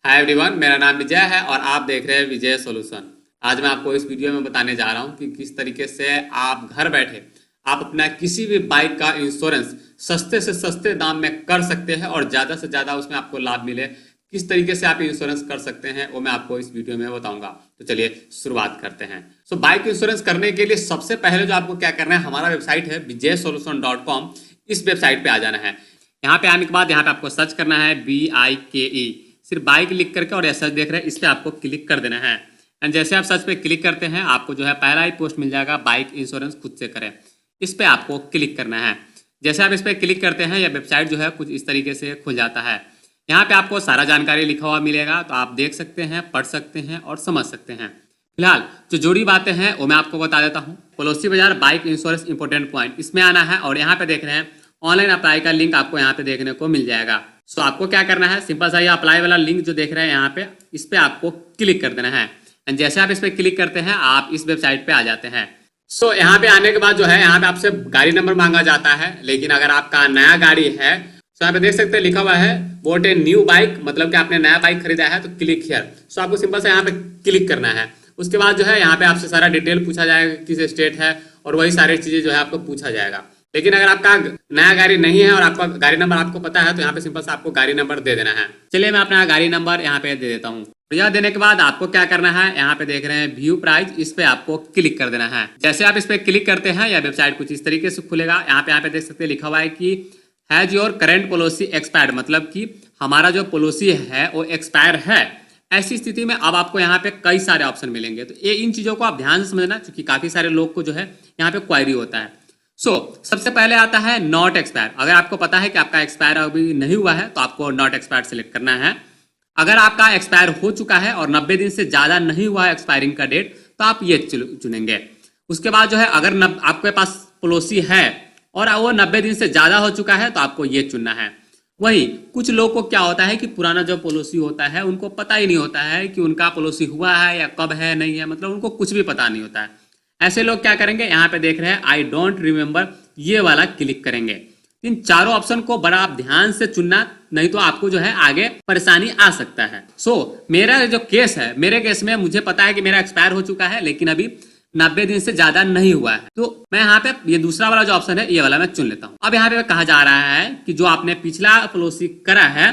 Hi everyone, मेरा नाम विजय है और आप देख रहे हैं विजय सॉल्यूशन। आज मैं आपको इस वीडियो में बताने जा रहा हूं कि किस तरीके से आप घर बैठे आप अपना किसी भी बाइक का इंश्योरेंस सस्ते से सस्ते दाम में कर सकते हैं और ज़्यादा से ज़्यादा उसमें आपको लाभ मिले। किस तरीके से आप इंश्योरेंस कर सकते हैं वो मैं आपको इस वीडियो में बताऊंगा। तो चलिए शुरुआत करते हैं। बाइक इंश्योरेंस करने के लिए सबसे पहले जो आपको क्या करना है, हमारा वेबसाइट है vijaysolution.com। इस वेबसाइट पे आ जाना है। यहाँ पे आने के बाद यहाँ पे आपको सर्च करना है BIKE, सिर्फ बाइक लिख करके, और ऐसा देख रहे हैं इस पर आपको क्लिक कर देना है। एंड जैसे आप सर्च पे क्लिक करते हैं आपको जो है पहला ही पोस्ट मिल जाएगा, बाइक इंश्योरेंस खुद से करें। इस पर आपको क्लिक करना है। जैसे आप इस पर क्लिक करते हैं यह वेबसाइट जो है कुछ इस तरीके से खुल जाता है। यहाँ पे आपको सारा जानकारी लिखा हुआ मिलेगा, तो आप देख सकते हैं, पढ़ सकते हैं और समझ सकते हैं। फिलहाल जो जुड़ी बातें हैं वो मैं आपको बता देता हूँ। पॉलिसी बाजार बाइक इंश्योरेंस इंपोर्टेंट पॉइंट, इसमें आना है और यहाँ पे देख रहे हैं ऑनलाइन अप्लाई का लिंक आपको यहाँ पे देखने को मिल जाएगा। आपको क्या करना है, सिंपल सा ये अप्लाई वाला लिंक जो देख रहे हैं यहाँ पे, इस पे आपको क्लिक कर देना है। एंड जैसे आप इस पे क्लिक करते हैं आप इस वेबसाइट पे आ जाते हैं। यहाँ पे आने के बाद जो है यहाँ पे आपसे गाड़ी नंबर मांगा जाता है, लेकिन अगर आपका नया गाड़ी है तो यहाँ पे देख सकते हैं लिखा हुआ है वोट ए न्यू बाइक, मतलब कि आपने नया बाइक खरीदा है तो क्लिक हियर। आपको सिंपल से यहाँ पे क्लिक करना है। उसके बाद जो है यहाँ पे आपसे सारा डिटेल पूछा जाएगा, किस स्टेट है और वही सारी चीजें जो है आपको पूछा जाएगा। लेकिन अगर आपका नया गाड़ी नहीं है और आपका गाड़ी नंबर आपको पता है तो यहाँ पे सिंपल से आपको गाड़ी नंबर दे देना है। चलिए मैं अपना गाड़ी नंबर यहाँ पे दे देता हूँ। यह देने के बाद आपको क्या करना है, यहाँ पे देख रहे हैं व्यू प्राइस, इस पे आपको क्लिक कर देना है। जैसे आप इस पे क्लिक करते हैं यह वेबसाइट कुछ इस तरीके से खुलेगा। यहाँ पे देख सकते हैं लिखा हुआ है कि has your current policy expired, मतलब कि हमारा जो पॉलिसी है वो एक्सपायर है। ऐसी स्थिति में अब आपको यहाँ पे कई सारे ऑप्शन मिलेंगे, तो ये इन चीजों को आप ध्यान से समझना, क्योंकि काफी सारे लोग को जो है यहाँ पे क्वायरी होता है। सबसे पहले आता है नॉट एक्सपायर। अगर आपको पता है कि आपका एक्सपायर अभी नहीं हुआ है तो आपको नॉट एक्सपायर सेलेक्ट करना है। अगर आपका एक्सपायर हो चुका है और 90 दिन से ज्यादा नहीं हुआ है एक्सपायरिंग का डेट, तो आप ये चुनेंगे। उसके बाद जो है अगर आपके पास पॉलिसी है और वो 90 दिन से ज्यादा हो चुका है तो आपको ये चुनना है। वही कुछ लोग को क्या होता है कि पुराना जो पॉलिसी होता है उनको पता ही नहीं होता है कि उनका पॉलिसी हुआ है या कब है, नहीं है, मतलब उनको कुछ भी पता नहीं होता है। ऐसे लोग क्या करेंगे, यहाँ पे देख रहे हैं आई डोंट रिमेंबर, ये वाला क्लिक करेंगे। इन चारों ऑप्शन को बड़ा आप ध्यान से चुनना, नहीं तो आपको जो है आगे परेशानी आ सकता है। मेरा जो केस है, मेरे केस में मुझे पता है कि मेरा एक्सपायर हो चुका है लेकिन अभी 90 दिन से ज्यादा नहीं हुआ है, तो मैं यहाँ पे ये दूसरा वाला जो ऑप्शन है ये वाला मैं चुन लेता हूँ। अब यहाँ पे कहा जा रहा है कि जो आपने पिछला पॉलिसी करा है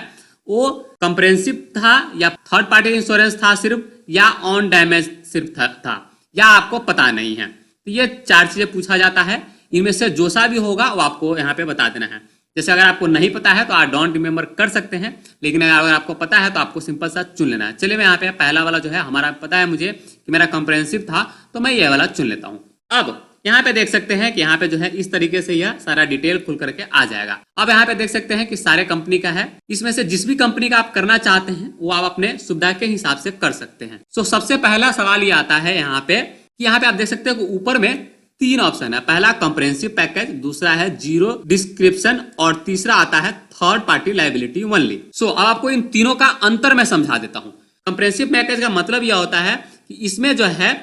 वो कंप्रेहेंसिव था या थर्ड पार्टी इंश्योरेंस था सिर्फ, या ऑन डैमेज सिर्फ था, या आपको पता नहीं है। तो ये चार चीजें पूछा जाता है, इनमें से जो सा भी होगा वो आपको यहाँ पे बता देना है। जैसे अगर आपको नहीं पता है तो आप डोंट रिमेंबर कर सकते हैं, लेकिन अगर आपको पता है तो आपको सिंपल सा चुन लेना है। चलिए मैं यहाँ पे पहला वाला जो है, हमारा पता है मुझे कि मेरा कंप्रेहेंसिव था, तो मैं ये वाला चुन लेता हूँ। अब यहाँ पे देख सकते हैं कि यहाँ पे जो है इस तरीके से यह सारा डिटेल खुल करके आ जाएगा। अब यहाँ पे देख सकते हैं कि सारे कंपनी का है, इसमें से जिस भी कंपनी का आप करना चाहते हैं वो आप अपने सुविधा के हिसाब से कर सकते हैं। सबसे पहला सवाल ये आता है यहाँ पे कि यहाँ पे आप देख सकते हैं कि ऊपर में 3 ऑप्शन है। पहला कंप्रेहेंसिव पैकेज, दूसरा है जीरो डिस्क्रिप्शन और तीसरा आता है थर्ड पार्टी लायबिलिटी ओनली। अब आपको इन तीनों का अंतर मैं समझा देता हूँ। कंप्रेहेंसिव पैकेज का मतलब यह होता है कि इसमें जो है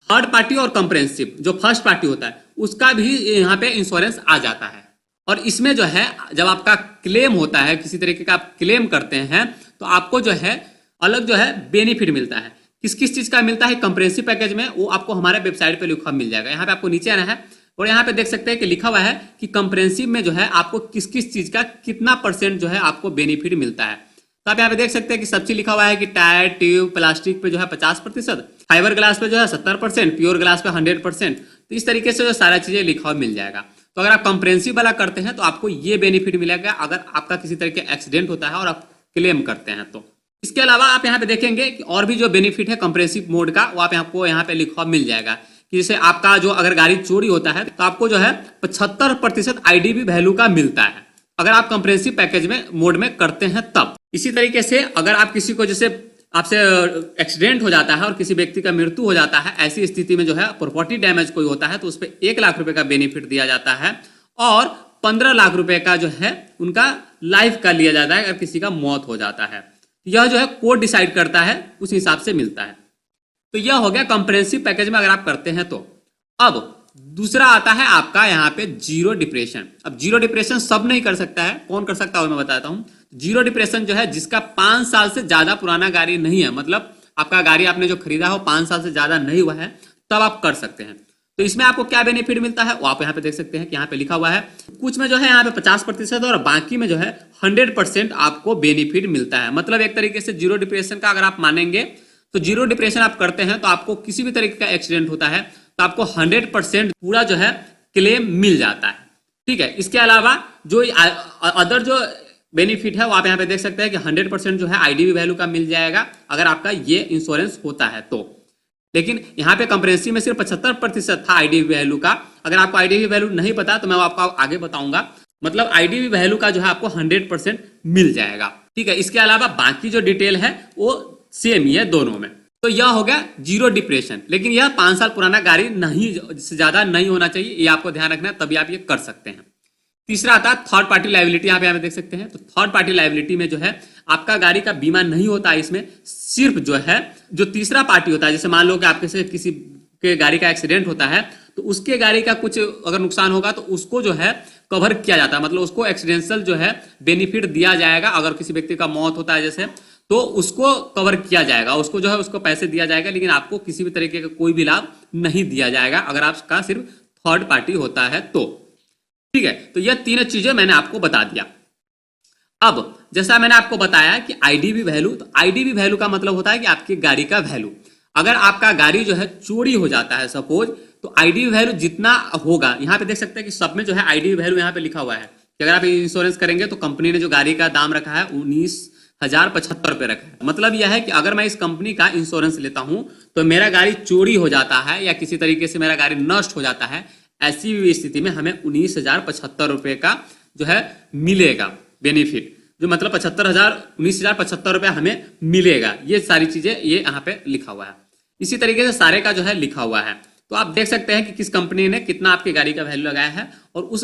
थर्ड पार्टी और कंप्रेहेंसिव जो फर्स्ट पार्टी होता है उसका भी यहाँ पे इंश्योरेंस आ जाता है। और इसमें जो है जब आपका क्लेम होता है, किसी तरीके का आप क्लेम करते हैं, तो आपको जो है अलग जो है बेनिफिट मिलता है। किस किस चीज का मिलता है कंप्रेहेंसिव पैकेज में, वो आपको हमारे वेबसाइट पे लिखा मिल जाएगा। यहाँ पे आपको नीचे आना है और यहाँ पे देख सकते हैं कि लिखा हुआ है कि कंप्रेहेंसिव में जो है आपको किस किस चीज का कितना % जो है आपको बेनिफिट मिलता है। तो आप यहाँ पे देख सकते हैं कि सब चीज लिखा हुआ है कि टायर, ट्यूब, प्लास्टिक पे जो है 50%, फाइबर ग्लास पे जो है 70%, प्योर ग्लास पे 100%। तो इस तरीके से जो सारा चीजें लिखा हुआ मिल जाएगा। तो अगर आप कंप्रेहेंसिव वाला करते हैं तो आपको ये बेनिफिट मिलेगा अगर आपका किसी तरह के एक्सीडेंट होता है और आप क्लेम करते हैं तो। इसके अलावा आप यहाँ पे देखेंगे कि और भी जो बेनिफिट है कंप्रेहेंसिव मोड का, वो आपको यहाँ पे लिखा मिल जाएगा कि जैसे आपका जो अगर गाड़ी चोरी होता है तो आपको जो है 75% IDV वैल्यू का मिलता है अगर आप कंप्रेहेंसिव पैकेज में मोड में करते हैं तब। इसी तरीके से अगर आप किसी को जैसे आपसे एक्सीडेंट हो जाता है और किसी व्यक्ति का मृत्यु हो जाता है, ऐसी स्थिति में जो है प्रॉपर्टी डैमेज कोई होता है तो उस पर 1 लाख रुपए का बेनिफिट दिया जाता है और 15 लाख रुपए का जो है उनका लाइफ का लिया जाता है अगर किसी का मौत हो जाता है। यह जो है कोर्ट डिसाइड करता है, उस हिसाब से मिलता है। तो यह हो गया कंप्रेहेंसिव पैकेज में अगर आप करते हैं तो। अब दूसरा आता है आपका यहाँ पे जीरो डिप्रेशन। अब जीरो डिप्रेशन सब नहीं कर सकता है, कौन कर सकता है मैं बताता हूँ। जीरो डिप्रेशन जो है जिसका 5 साल से ज्यादा पुराना गाड़ी नहीं है, मतलब आपका गाड़ी आपने जो खरीदा हो 5 साल से ज्यादा नहीं हुआ है, तब आप कर सकते हैं। तो इसमें आपको क्या बेनिफिट मिलता है वो आप यहाँ पे देख सकते हैं कि यहाँ पे लिखा हुआ है। कुछ में जो है यहाँ पे 50% और बाकी में जो है 100% आपको बेनिफिट मिलता है। मतलब एक तरीके से जीरो डिप्रेशन का अगर आप मानेंगे तो जीरो डिप्रेशन आप करते हैं तो आपको किसी भी तरीके का एक्सीडेंट होता है तो आपको 100% पूरा जो है क्लेम मिल जाता है। ठीक है, इसके अलावा जो अदर जो बेनिफिट है वो आप यहाँ पे देख सकते हैं कि 100% जो है आईडीवी वैल्यू का मिल जाएगा अगर आपका ये इंश्योरेंस होता है तो। लेकिन यहाँ पे कंप्रेहेंसिव में सिर्फ 75% था आईडीवी वैल्यू का। अगर आपको आईडीवी वैल्यू नहीं पता तो मैं आपको आगे बताऊंगा। मतलब आईडीवी वैल्यू का जो है आपको 100% मिल जाएगा। ठीक है, इसके अलावा बाकी जो डिटेल है वो सेम ही है दोनों में। तो यह हो गया जीरो डिप्रेशन। लेकिन यह 5 साल पुराना गाड़ी नहीं से ज्यादा नहीं होना चाहिए, ये आपको ध्यान रखना है, तभी आप ये कर सकते हैं। तीसरा आता है थर्ड पार्टी लायबिलिटी। यहाँ पे आप देख सकते हैं तो थर्ड पार्टी लायबिलिटी में जो है आपका गाड़ी का बीमा नहीं होता है। इसमें सिर्फ जो है जो तीसरा पार्टी होता है, जैसे मान लो कि आपके से किसी के गाड़ी का एक्सीडेंट होता है तो उसके गाड़ी का कुछ अगर नुकसान होगा तो उसको जो है कवर किया जाता है, मतलब उसको एक्सीडेंशियल जो है बेनिफिट दिया जाएगा। अगर किसी व्यक्ति का मौत होता है जैसे तो उसको कवर किया जाएगा, उसको जो है उसको पैसे दिया जाएगा, लेकिन आपको किसी भी तरीके का कोई भी लाभ नहीं दिया जाएगा अगर आपका सिर्फ थर्ड पार्टी होता है तो। ठीक है, तो यह तीनों चीजें मैंने आपको बता दिया। अब जैसा मैंने आपको बताया कि आईडीवी वैल्यू, तो आईडीवी वैल्यू का मतलब होता है कि आपकी गाड़ी का वैल्यू। अगर आपका गाड़ी जो है चोरी हो जाता है सपोज, तो आईडीवी वैल्यू जितना होगा, यहाँ पे देख सकते हैं कि सब में जो है आईडीवी वैल्यू यहाँ पे लिखा हुआ है कि अगर आप इंश्योरेंस करेंगे तो कंपनी ने जो गाड़ी का दाम रखा है 19,075 रुपए रखा है। मतलब यह है कि अगर मैं इस कंपनी का इंश्योरेंस लेता हूं तो मेरा गाड़ी चोरी हो जाता है या किसी तरीके से मेरा गाड़ी नष्ट हो जाता है, ऐसी स्थिति में हमें 19,075 रुपए का जो है मिलेगा बेनिफिट, जो मतलब 19,075 रुपए हमें मिलेगा। ये सारी चीजें ये यहाँ पे लिखा हुआ है। इसी तरीके से सारे का जो है लिखा हुआ है। तो आप देख सकते हैं कि किस कंपनी ने कितना आपकी गाड़ी का वैल्यू लगाया है और उस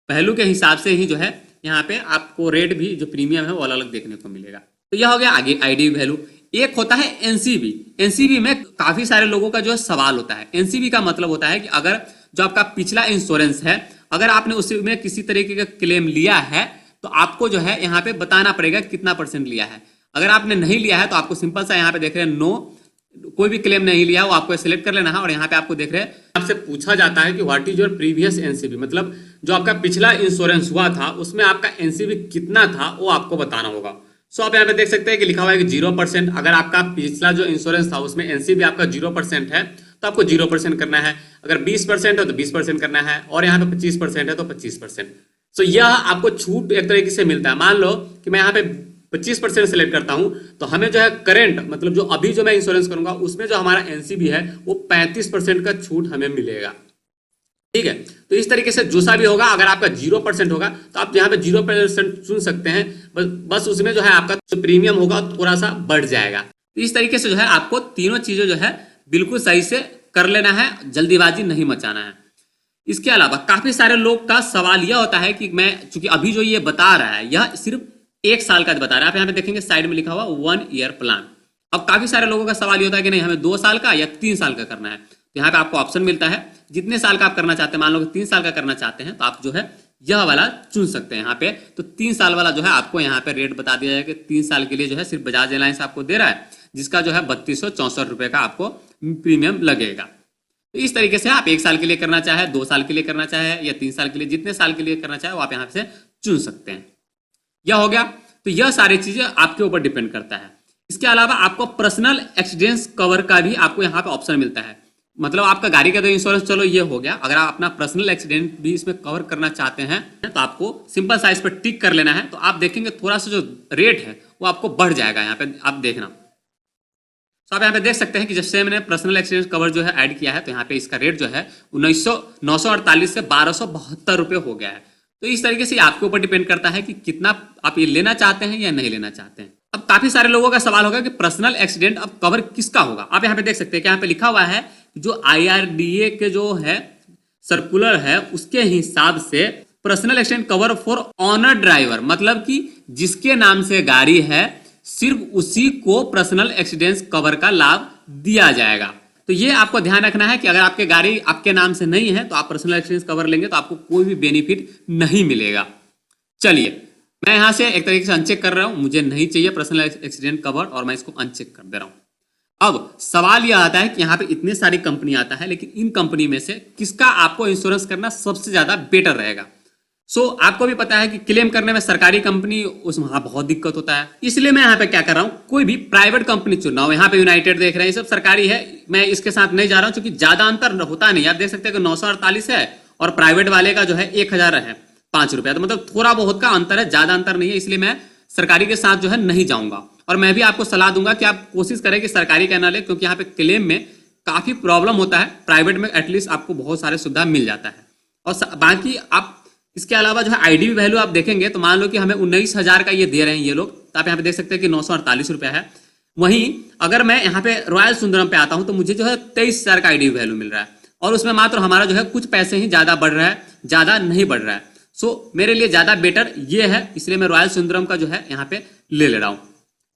वैल्यू के हिसाब से ही जो है यहाँ पे आपको रेट भी जो प्रीमियम है वो अलग अलग देखने को मिलेगा। तो यह हो गया आगे आईडीवी वैल्यू। एक होता है एनसीबी। एनसीबी में काफी सारे लोगों का जो है सवाल होता है। एनसीबी का मतलब होता है कि अगर जो आपका पिछला इंश्योरेंस है, अगर आपने उसमें किसी तरीके का क्लेम लिया है तो आपको जो है यहाँ पे बताना पड़ेगा कितना % लिया है। अगर आपने नहीं लिया है तो आपको सिंपल सा यहाँ पे देख रहे हैं नो, कोई भी क्लेम नहीं लिया वो आपको सिलेक्ट कर लेना है। और यहाँ पे आपको देख रहे हैं आपसे पूछा जाता है कि what is your previous NCB, मतलब जो आपका पिछला इंश्योरेंस हुआ था उसमें आपका एनसीबी कितना था वो आपको बताना होगा। सो आप यहाँ पे देख सकते हैं कि लिखा हुआ है कि 0%। अगर आपका पिछला जो इंश्योरेंस था उसमें एनसीबी आपका 0% है तो आपको 0% करना है। अगर 20% है तो 20% करना है और यहाँ पे 25% है तो 25%। सो यह आपको छूट एक तरीके से मिलता है। मान लो कि मैं यहाँ पे 25% सेलेक्ट करता हूं तो हमें जो है करंट, मतलब जो अभी जो मैं इंश्योरेंस करूंगा उसमें जो हमारा एनसीबी है वो 35% का छूट हमें मिलेगा। ठीक है, तो इस तरीके से जो सा भी होगा, अगर आपका 0% होगा तो आप यहाँ पे 0% चुन सकते हैं, बस उसमें जो है आपका जो प्रीमियम होगा थोड़ा सा बढ़ जाएगा। तो इस तरीके से जो है आपको तीनों चीजें जो है बिल्कुल सही से कर लेना है, जल्दीबाजी नहीं मचाना है। इसके अलावा काफी सारे लोग का सवाल यह होता है कि मैं चूंकि अभी जो ये बता रहा है यह सिर्फ 1 साल का बता रहा है। आप यहाँ पे देखेंगे साइड में लिखा हुआ 1 ईयर प्लान। अब काफी सारे लोगों का सवाल ये होता है कि नहीं हमें 2 साल का या 3 साल का करना है। तो यहाँ पे आपको ऑप्शन मिलता है जितने साल का आप करना चाहते हैं। मान लो कि 3 साल का करना चाहते हैं तो आप जो है यह वाला चुन सकते हैं यहाँ पे। तो 3 साल वाला जो है आपको यहाँ पे रेट बता दिया जाएगा कि 3 साल के लिए जो है सिर्फ बजाज एलायंस आपको दे रहा है, जिसका जो है 3264 रुपए का आपको प्रीमियम लगेगा। तो इस तरीके से आप 1 साल के लिए करना चाहे, 2 साल के लिए करना चाहे या 3 साल के लिए, जितने साल के लिए करना चाहे वो आप यहाँ से चुन सकते हैं। यह हो गया। तो यह सारी चीजें आपके ऊपर डिपेंड करता है। इसके अलावा आपको पर्सनल एक्सीडेंट कवर का भी आपको यहाँ पे ऑप्शन मिलता है। मतलब आपका गाड़ी का तो इंश्योरेंस चलो ये हो गया, अगर आप अपना पर्सनल एक्सीडेंट भी इसमें कवर करना चाहते हैं तो आपको सिंपल सा इस पर टिक कर लेना है। तो आप देखेंगे थोड़ा सा जो रेट है वो आपको बढ़ जाएगा। यहाँ पे आप देखना, तो आप यहाँ पे देख सकते हैं कि जैसे मैंने पर्सनल एक्सीडेंट कवर जो है ऐड किया है तो यहाँ पे इसका रेट जो है 948 से 1272 रुपए हो गया है। तो इस तरीके से आपके ऊपर डिपेंड करता है कि कितना आप ये लेना चाहते हैं या नहीं लेना चाहते हैं। अब काफी सारे लोगों का सवाल होगा कि पर्सनल एक्सीडेंट अब कवर किसका होगा। आप यहाँ पे देख सकते हैं कि यहाँ पे लिखा हुआ है जो IRDA के जो है सर्कुलर है उसके हिसाब से personal accident cover for owner driver, मतलब कि जिसके नाम से गाड़ी है सिर्फ उसी को पर्सनल एक्सीडेंट कवर का लाभ दिया जाएगा। तो ये आपको ध्यान रखना है कि अगर आपके गाड़ी आपके नाम से नहीं है तो आप पर्सनल एक्सीडेंट कवर लेंगे तो आपको कोई भी बेनिफिट नहीं मिलेगा। चलिए, मैं यहाँ से एक तरीके से अनचेक कर रहा हूँ, मुझे नहीं चाहिए पर्सनल एक्सीडेंट कवर और मैं इसको अनचेक कर दे रहा हूँ। अब सवाल यह आता है कि यहाँ पे इतने सारी कंपनी आता है, लेकिन इन कंपनी में से किसका आपको इंश्योरेंस करना सबसे ज्यादा बेटर रहेगा। आपको भी पता है कि क्लेम करने में सरकारी कंपनी उसमें बहुत दिक्कत होता है, इसलिए मैं यहाँ पे क्या कर रहा हूँ, कोई भी प्राइवेट कंपनी चुनना हो। यहाँ पे यूनाइटेड देख रहे हैं, ये सब सरकारी है, मैं इसके साथ नहीं जा रहा हूँ क्योंकि ज्यादा अंतर होता नहीं। आप देख सकते हैं कि 948 है और प्राइवेट वाले का जो है 1000 है 5 रुपया, तो मतलब थोड़ा बहुत का अंतर है, ज्यादा अंतर नहीं है, इसलिए मैं सरकारी के साथ जो है नहीं जाऊंगा। और मैं भी आपको सलाह दूंगा कि आप कोशिश करें कि सरकारी का ना ले, क्योंकि यहाँ पे क्लेम में काफी प्रॉब्लम होता है। प्राइवेट में एटलीस्ट आपको बहुत सारे सुविधा मिल जाता है। और बाकी आप इसके अलावा जो है आईडीवी वैल्यू आप देखेंगे तो मान लो कि हमें 19,000 का ये दे रहे हैं ये लोग, तो आप यहाँ पे देख सकते हैं कि 948 रुपया है। वहीं अगर मैं यहाँ पे रॉयल सुंदरम पे आता हूँ तो मुझे जो है 23,000 का आईडीवी वैल्यू मिल रहा है, और उसमें मात्र हमारा जो है कुछ पैसे ही ज्यादा बढ़ रहा है, ज्यादा नहीं बढ़ रहा है। मेरे लिए ज्यादा बेटर ये है, इसलिए मैं रॉयल सुंदरम का जो है यहाँ पे ले रहा हूँ।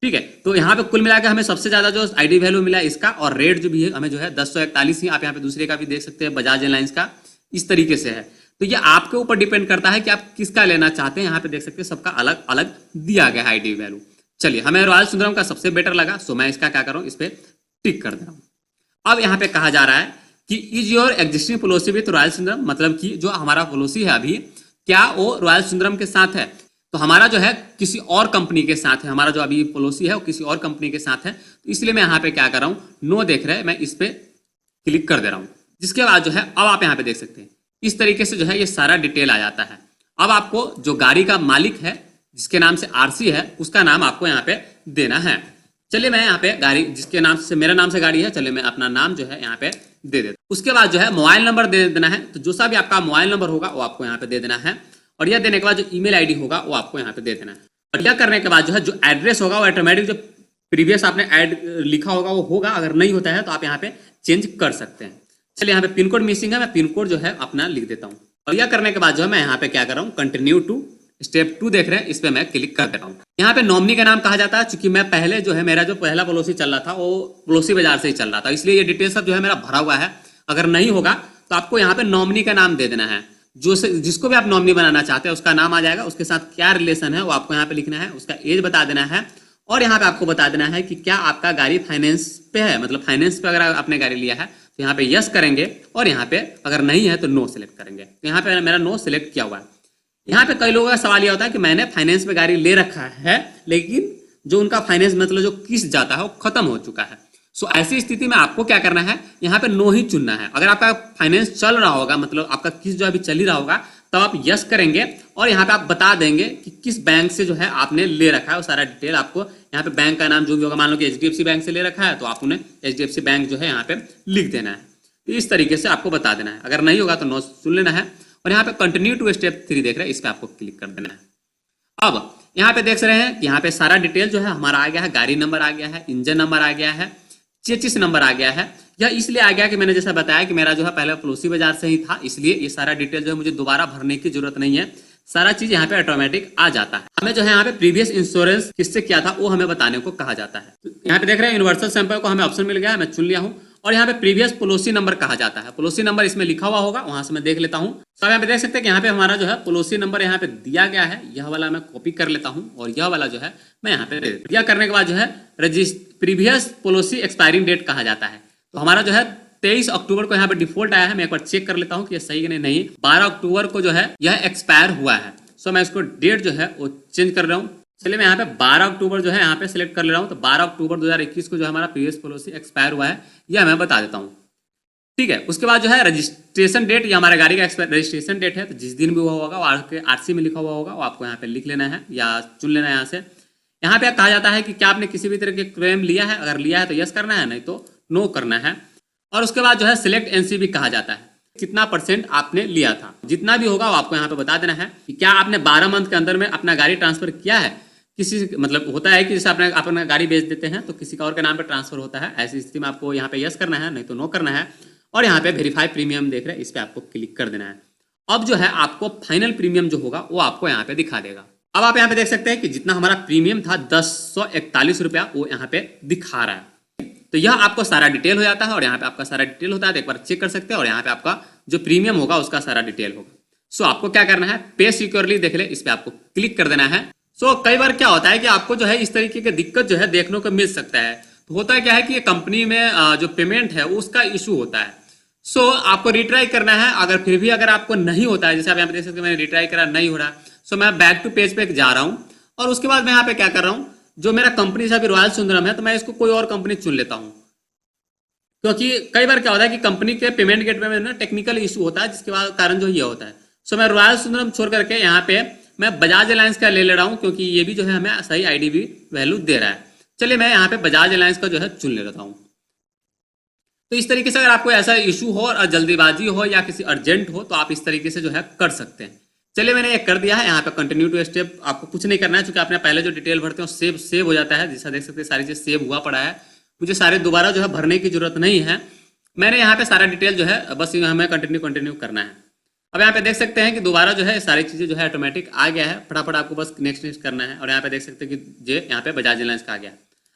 ठीक है, तो यहाँ पे कुल मिलाकर हमें सबसे ज्यादा जो आईडी वैल्यू मिला है इसका, और रेट जो भी है हमें जो है 1041 ही। आप यहाँ पे दूसरे का भी देख सकते हैं, बजाज एयरलाइंस का इस तरीके से है। तो ये आपके ऊपर डिपेंड करता है कि आप किसका लेना चाहते हैं। यहाँ पे देख सकते हैं सबका अलग अलग दिया गया है आईडी वैल्यू। चलिए, हमें रॉयल सुंदरम का सबसे बेटर लगा, सो मैं इसका क्या कर रहा हूँ, इस पे टिक कर दे रहा हूँ। अब यहाँ पे कहा जा रहा है कि is your existing policy with royal Sundaram, मतलब कि जो हमारा पॉलिसी है अभी, क्या वो रॉयल सुंदरम के साथ है। तो हमारा जो है किसी और कंपनी के साथ है, हमारा जो अभी पॉलिसी है वो किसी और कंपनी के साथ है, तो इसलिए मैं यहाँ पे क्या कर रहा हूँ, नो देख रहे हैं, मैं इस पे क्लिक कर दे रहा हूँ। जिसके बाद जो है अब आप यहाँ पे देख सकते हैं इस तरीके से जो है ये सारा डिटेल आ जाता है। अब आपको जो गाड़ी का मालिक है जिसके नाम से आरसी है उसका नाम आपको यहाँ पे देना है। चलिए, मैं यहाँ पे गाड़ी जिसके नाम से, मेरा नाम से गाड़ी है, चलिए मैं अपना नाम जो है यहाँ पे दे देता हूँ। उसके बाद जो है मोबाइल नंबर दे देना है, तो जो सा भी आपका मोबाइल नंबर होगा वो आपको यहाँ पे दे देना है, और यह देने के बाद जो ईमेल आईडी होगा वो आपको यहाँ पे दे देना है। और यह करने के बाद जो है जो एड्रेस होगा वो ऑटोमेटिक जो प्रीवियस आपने ऐड लिखा होगा वो होगा, अगर नहीं होता है तो आप यहाँ पे चेंज कर सकते हैं। चलिए, यहाँ पे पिन कोड मिसिंग है, मैं पिन कोड जो है अपना लिख देता हूँ। और यह करने के बाद जो है मैं यहाँ पे क्या कर रहा हूँ, कंटिन्यू टू स्टेप 2 देख रहे हैं, इस पे मैं क्लिक कर दे रहा हूँ। यहाँ पे नॉमिनी का नाम कहा जाता है, क्योंकि मैं पहले जो है मेरा जो पहला पॉलिसी चल रहा था वो पॉलिसी बाजार से ही चल रहा था, इसलिए ये डिटेल सब जो है मेरा भरा हुआ है। अगर नहीं होगा तो आपको यहाँ पे नॉमिनी का नाम दे देना है, जिसको भी आप नॉमिनी बनाना चाहते हैं उसका नाम आ जाएगा, उसके साथ क्या रिलेशन है वो आपको यहाँ पे लिखना है, उसका एज बता देना है, और यहाँ पे आपको बता देना है कि क्या आपका गाड़ी फाइनेंस पे है, मतलब फाइनेंस पे अगर आपने गाड़ी लिया है तो यहाँ पे यस करेंगे, और यहाँ पे अगर नहीं है तो नो सिलेक्ट करेंगे। तो यहाँ पे मेरा नो सिलेक्ट किया हुआ है। यहाँ पे कई लोगों का सवाल यह होता है कि मैंने फाइनेंस पे गाड़ी ले रखा है, लेकिन जो उनका फाइनेंस मतलब जो किस्त जाता है वो खत्म हो चुका है। ऐसी स्थिति में आपको क्या करना है, यहाँ पे नो ही चुनना है। अगर आपका फाइनेंस चल रहा होगा, मतलब आपका किस्त जो अभी चल ही रहा होगा, तब आप यस करेंगे, और यहाँ पे आप बता देंगे कि किस बैंक से जो है आपने ले रखा है, वो सारा डिटेल आपको यहाँ पे बैंक का नाम जो भी होगा, मान लो कि HDFC बैंक से ले रखा है तो आप उन्हें HDFC बैंक जो है यहाँ पे लिख देना है। तो इस तरीके से आपको बता देना है। अगर नहीं होगा तो नो सुन लेना है, और यहाँ पे कंटिन्यू टू स्टेप 3 देख रहे हैं, इस पे आपको क्लिक कर देना है। अब यहाँ पे देख रहे हैं कि यहाँ पे सारा डिटेल जो है हमारा आ गया है, गाड़ी नंबर आ गया है, इंजन नंबर आ गया है, चेचिस नंबर आ गया है। यह इसलिए आ गया कि मैंने जैसा बताया कि मेरा जो है पहले पड़ोसी बाजार से ही था, इसलिए ये सारा डिटेल जो है मुझे दोबारा भरने की जरूरत नहीं है, सारा चीज यहाँ पे ऑटोमेटिक आ जाता है। हमें जो है यहाँ पे प्रीवियस इंश्योरेंस किससे किया था वो हमें बताने को कहा जाता है। तो यहाँ पे देख रहे हैं यूनिवर्सल सैंपल को हमें ऑप्शन मिल गया है, मैं चुन लिया हूँ, और यहाँ पे प्रीवियस पॉलिसी नंबर कहा जाता है। पॉलिसी नंबर इसमें लिखा हुआ होगा, वहां से मैं देख लेता हूँ। सब यहाँ पे देख सकते हैं कि यहाँ पे हमारा जो है पॉलिसी नंबर यहाँ पे दिया गया है, यह वाला मैं कॉपी कर लेता हूँ, और यह वाला जो है मैं यहाँ पे दिया करने के बाद जो है प्रीवियस पॉलिसी एक्सपायरिंग डेट कहा जाता है। तो हमारा जो है 23 अक्टूबर को यहाँ पे डिफॉल्ट आया है, मैं एक बार चेक कर लेता हूँ कि ये सही है नहीं। 12 अक्टूबर को जो है यह एक्सपायर हुआ है, मैं इसको डेट जो है वो चेंज कर रहा हूँ। चलिए, मैं यहाँ पे 12 अक्टूबर जो है यहाँ पे सिलेक्ट कर ले रहा हूँ। तो 12 अक्टूबर 2021 को जो हमारा प्रीवियस पॉलिसी एक्सपायर हुआ है, यह मैं बता देता हूँ। ठीक है, उसके बाद जो है रजिस्ट्रेशन डेट, ये हमारे गाड़ी का रजिस्ट्रेशन डेट है, तो जिस दिन भी हुआ होगा वो आपके आरसी में लिखा हुआ होगा, वो आपको यहाँ पे लिख लेना है या चुन लेना है। यहाँ से यहाँ पे कहा जाता है कि क्या आपने किसी भी तरह के क्लेम लिया है, अगर लिया है तो यस करना है, नहीं तो नो करना है। और उसके बाद जो है सिलेक्ट एनसीबी कहा जाता है, कितना % आपने लिया था, जितना भी होगा वो आपको यहाँ पे बता देना है कि क्या आपने 12 मंथ के अंदर में अपना गाड़ी ट्रांसफर किया है। किसी मतलब होता है कि जैसे आपने अपना गाड़ी बेच देते हैं तो किसी का और के नाम पे ट्रांसफर होता है, ऐसी स्थिति में आपको यहाँ पे यस करना है, नहीं तो नो करना है। और यहाँ पे वेरीफाई प्रीमियम देख रहे हैं, इस पे आपको क्लिक कर देना है। अब जो है आपको फाइनल प्रीमियम जो होगा वो आपको यहाँ पे दिखा देगा। अब आप यहाँ पे देख सकते हैं कि जितना हमारा प्रीमियम था 1041 रुपया वो यहाँ पे दिखा रहा है। तो यह आपको सारा डिटेल हो जाता है और यहाँ पे आपका सारा डिटेल होता है, तो एक बार चेक कर सकते हैं। और यहाँ पे आपका जो प्रीमियम होगा उसका सारा डिटेल होगा। सो आपको क्या करना है, पे सिक्योरली देख ले, इस पे आपको क्लिक कर देना है। सो कई बार क्या होता है कि आपको जो है इस तरीके की दिक्कत जो है देखने को मिल सकता है। तो होता क्या है कि ये कंपनी में जो पेमेंट है उसका इशू होता है। सो आपको रिट्राई करना है। अगर फिर भी अगर आपको नहीं होता है, जैसे आप यहाँ पे देख सकते हैं मैंने रिट्राई करा, नहीं हो रहा, सो मैं बैक टू पेज पे जा रहा हूँ और उसके बाद मैं यहाँ पे क्या कर रहा हूँ, जो मेरा कंपनी से अभी रॉयल सुंदरम है तो मैं इसको कोई और कंपनी चुन लेता हूँ। क्योंकि कई बार क्या होता है कि कंपनी के पेमेंट गेटवे में ना टेक्निकल इशू होता है, जिसके कारण जो ये होता है। सो मैं रॉयल सुंदरम छोड़ करके यहाँ पे मैं बजाज अलायंस का ले रहा हूँ, क्योंकि ये भी जो है हमें सही आईडीबी वैल्यू दे रहा है। चलिए मैं यहाँ पे बजाज अलायंस का जो है चुन लेता हूँ। तो इस तरीके से अगर आपको ऐसा इशू हो और जल्दीबाजी हो या किसी अर्जेंट हो तो आप इस तरीके से जो है कर सकते हैं। चलिए मैंने ये कर दिया है। यहाँ पे कंटिन्यू टू स्टेप आपको कुछ नहीं करना है, क्योंकि आपने पहले जो डिटेल भरते हैं सेव हो जाता है। जैसा देख सकते हैं सारी चीज सेव हुआ पड़ा है, मुझे सारे दोबारा जो है भरने की जरूरत नहीं है। मैंने यहाँ पे सारा डिटेल जो है बस हमें कंटिन्यू करना है। अब यहाँ पे देख सकते हैं कि दोबारा जो है सारी चीजें जो है ऑटोमेटिक आ गया है, फटाफट आपको बस नेक्स्ट करना है। और यहाँ पे देख सकते हैं कि जो यहाँ पे बजाज अलायंस का आ गया।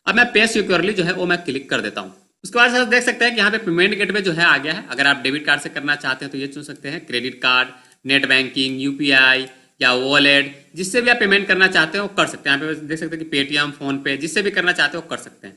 अब मैं पे सिक्योरली जो है वो मैं क्लिक कर देता हूँ। उसके बाद देख सकते हैं कि यहाँ पे पेमेंट गेटवे जो है आ गया है। अगर आप डेबिट कार्ड से करना चाहते हैं तो ये चुन सकते हैं, credit card, net banking, UPI या वॉलेट, जिससे भी आप पेमेंट करना चाहते हैं वो कर सकते हैं। यहाँ पे देख सकते हैं कि पेटीएम, फोन पे, जिससे भी करना चाहते हैं वो कर सकते हैं।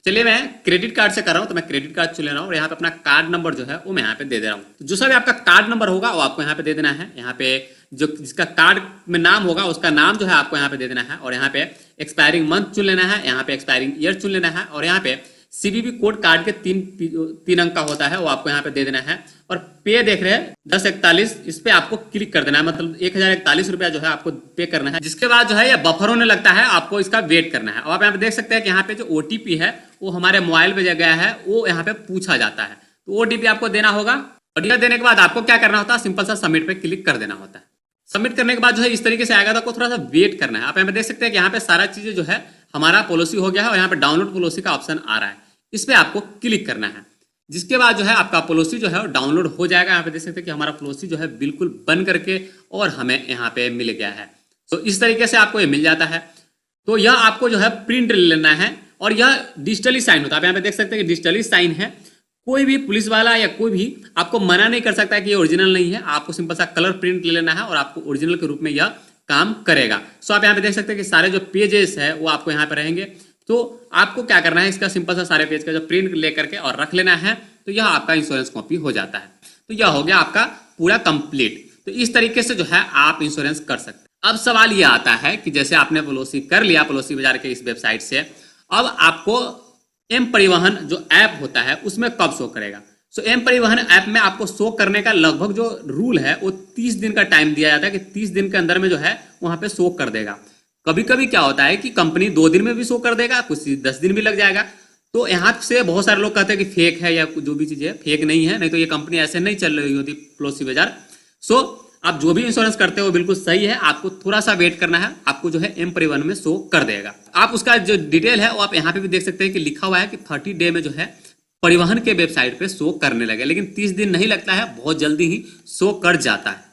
चलिए मैं क्रेडिट कार्ड से कर रहा हूँ तो मैं क्रेडिट कार्ड चुन ले रहा हूँ और यहाँ पे अपना कार्ड नंबर जो है वो मैं यहाँ पे दे रहा हूँ। तो जो सा भी आपका कार्ड नंबर होगा वो आपको यहाँ पे दे देना है। यहाँ पे जो जिसका कार्ड में नाम होगा उसका नाम जो है आपको यहाँ पे दे देना है और यहाँ पे एक्सपायरिंग मंथ चुन लेना है, यहाँ पे एक्सपायरिंग ईयर चुन लेना है और यहाँ पे सीवीवी कोड कार्ड के तीन अंक का होता है वो आपको यहाँ पे दे देना है। और पे देख रहे हैं 1041, इस पे आपको क्लिक कर देना है, मतलब 1041 रुपया जो है आपको पे करना है। जिसके बाद जो है ये बफर होने लगता है, आपको इसका वेट करना है। और आप यहाँ पे देख सकते हैं कि यहाँ पे जो ओटीपी है वो हमारे मोबाइल पे गया है, वो यहाँ पे पूछा जाता है। तो ओटीपी आपको देना होगा और यह देने के बाद आपको क्या करना होता है, सिंपल सा सबमिट पे क्लिक कर देना होता है। सबमिट करने के बाद जो है इस तरीके से आएगा, तो आपको थोड़ा सा वेट करना है। आप यहाँ पे देख सकते हैं कि यहाँ पे सारा चीजें जो है हमारा पॉलिसी हो गया है और यहाँ पे डाउनलोड पॉलिसी का ऑप्शन आ रहा है, इस पे आपको क्लिक करना है। जिसके बाद जो है आपका पॉलिसी जो है वो डाउनलोड हो जाएगा। यहाँ पे देख सकते हैं कि हमारा पॉलिसी जो है बिल्कुल बन करके और हमें यहाँ पे मिल गया है। तो इस तरीके से आपको ये मिल जाता है। तो यह आपको जो है प्रिंट लेना है और यह डिजिटली साइन होता है। आप यहाँ पे देख सकते हैं कि डिजिटली साइन है। कोई भी पुलिस वाला या कोई भी आपको मना नहीं कर सकता है कि ये ओरिजिनल नहीं है। आपको सिंपल सा कलर प्रिंट ले लेना है और आपको ओरिजिनल के रूप में यह काम करेगा। सो आप यहाँ पे देख सकते हैं कि सारे जो पेजेस है वो आपको यहाँ पे रहेंगे। तो आपको क्या करना है, इसका सिंपल सा सारे पेज का जो प्रिंट लेकर के और रख लेना है। तो यह आपका इंश्योरेंस कॉपी हो जाता है। तो यह हो गया आपका पूरा कंप्लीट। तो इस तरीके से जो है आप इंश्योरेंस कर सकते हैं। अब सवाल यह आता है कि जैसे आपने पॉलिसी कर लिया पॉलिसी बाजार के इस वेबसाइट से, अब आपको एम परिवहन जो ऐप होता है उसमें कब शो करेगा। सो एम परिवहन ऐप में आपको शो करने का लगभग जो रूल है वो 30 दिन का टाइम दिया जाता है कि 30 दिन के अंदर में जो है वहां पे शो कर देगा। कभी कभी क्या होता है कि कंपनी 2 दिन में भी शो कर देगा, कुछ 10 दिन भी लग जाएगा। तो यहाँ से बहुत सारे लोग कहते हैं कि फेक है या जो भी चीज है फेक नहीं है, नहीं तो ये कंपनी ऐसे नहीं चल रही होती पॉलिसी बाजार। सो आप जो भी इंश्योरेंस करते हो बिल्कुल सही है, आपको थोड़ा सा वेट करना है, आपको जो है एम परिवहन में शो कर देगा। आप उसका जो डिटेल है वो आप यहाँ पे भी देख सकते हैं कि लिखा हुआ है कि 30 डे में जो है परिवहन के वेबसाइट पे शो करने लगे, लेकिन 30 दिन नहीं लगता है, बहुत जल्दी ही शो कर जाता है।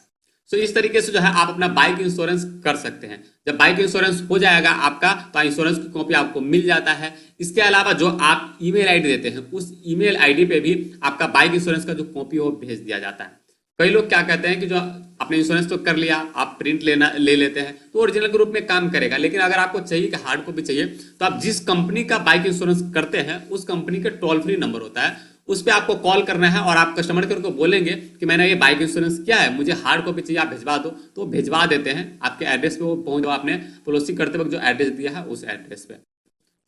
सो इस तरीके से जो है आप अपना बाइक इंश्योरेंस कर सकते हैं। जब बाइक इंश्योरेंस हो जाएगा आपका तो इंश्योरेंस की कॉपी आपको मिल जाता है। इसके अलावा जो आप ईमेल आईडी देते हैं उस ईमेल आईडी पे भी आपका बाइक इंश्योरेंस का जो कॉपी हो भेज दिया जाता है। कई लोग क्या कहते हैं कि जो आपने इंश्योरेंस तो कर लिया, आप प्रिंट ले लेते हैं तो ओरिजिनल के रूप में काम करेगा, लेकिन अगर आपको चाहिए कि हार्ड कॉपी चाहिए तो आप जिस कंपनी का बाइक इंश्योरेंस करते हैं उस कंपनी का टोल फ्री नंबर होता है, उस पर आपको कॉल करना है और आप कस्टमर केयर को बोलेंगे कि मैंने ये बाइक इंश्योरेंस किया है, मुझे हार्ड कॉपी चाहिए, आप भिजवा दो, तो भिजवा देते हैं। आपके एड्रेस पे वो पहुंच, आपने पॉलिसी करते वक्त जो एड्रेस दिया है उस एड्रेस पे।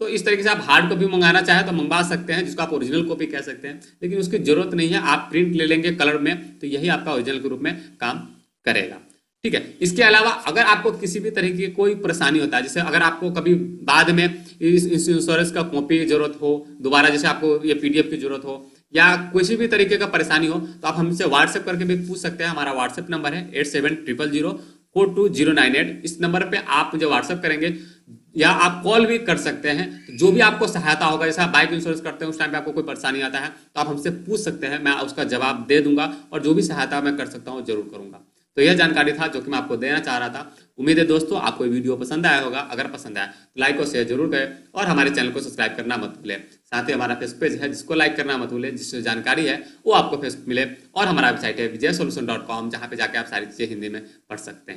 तो इस तरीके से आप हार्ड कॉपी मंगाना चाहे तो मंगवा सकते हैं, जिसको आप ओरिजिनल कॉपी कह सकते हैं, लेकिन उसकी जरूरत नहीं है। आप प्रिंट ले लेंगे कलर में तो यही आपका ओरिजिनल के रूप में काम करेगा। ठीक है। इसके अलावा अगर आपको किसी भी तरह की कोई परेशानी होता है, जैसे अगर आपको कभी बाद में इस इंश्योरेंस का कॉपी की जरूरत हो, दोबारा जैसे आपको ये पीडीएफ की जरूरत हो या किसी भी तरीके का परेशानी हो, तो आप हमसे व्हाट्सएप करके भी पूछ सकते हैं। हमारा व्हाट्सएप नंबर है 8700042098। इस नंबर पे आप मुझे व्हाट्सएप करेंगे या आप कॉल भी कर सकते हैं। जो भी आपको सहायता होगा, जैसे आप बाइक इंश्योरेंस करते हैं उस टाइम पे आपको कोई परेशानी आता है तो आप हमसे पूछ सकते हैं, मैं उसका जवाब दे दूंगा और जो भी सहायता मैं कर सकता हूँ जरूर करूंगा। तो यह जानकारी था जो कि मैं आपको देना चाह रहा था। उम्मीद है दोस्तों आपको ये वीडियो पसंद आया होगा। अगर पसंद आया तो लाइक और शेयर जरूर करें और हमारे चैनल को सब्सक्राइब करना मत भूलें। साथ ही हमारा फेसबुक पेज है जिसको लाइक करना मत भूलें, जिससे जानकारी है वो आपको फेसबुक मिले। और हमारा वेबसाइट है vijayasolution.com, जहाँ पे जाके आप सारी चीज़ें हिंदी में पढ़ सकते हैं।